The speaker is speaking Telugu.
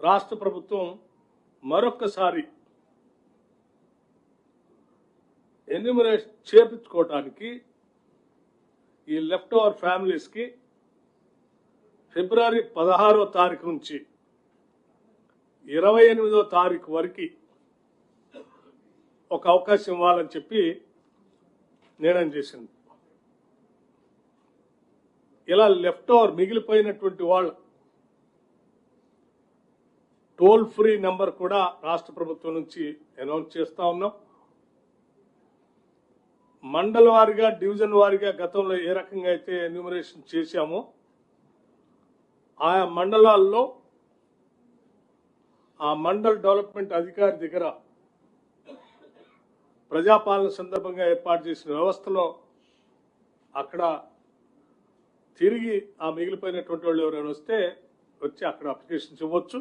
రాష్ట్ర ప్రభుత్వం మరొక్కసారి ఎన్యూమరేషన్ చేపించుకోవడానికి ఈ లెఫ్ట్ ఓవర్ ఫ్యామిలీస్కి ఫిబ్రవరి 16వ తారీఖు నుంచి 28వ తారీఖు వరకు ఒక అవకాశం ఇవ్వాలని చెప్పి నిర్ణయం చేసింది. ఇలా లెఫ్ట్ ఓవర్ మిగిలిపోయినటువంటి వాళ్ళు టోల్ ఫ్రీ నెంబర్ కూడా రాష్ట్ర ప్రభుత్వం నుంచి అనౌన్స్ చేస్తా ఉన్నాం. మండల వారీగా డివిజన్ వారీగా గతంలో ఏ రకంగా అయితే ఎన్యూమరేషన్ చేశామో ఆయా మండలాల్లో ఆ మండల్ డెవలప్మెంట్ అధికారి దగ్గర ప్రజాపాలన సందర్భంగా ఏర్పాటు చేసిన వ్యవస్థలో అక్కడ తిరిగి ఆ మిగిలిపోయినటువంటి వాళ్ళు ఎవరైనా వచ్చి అక్కడ అప్లికేషన్స్ ఇవ్వచ్చు.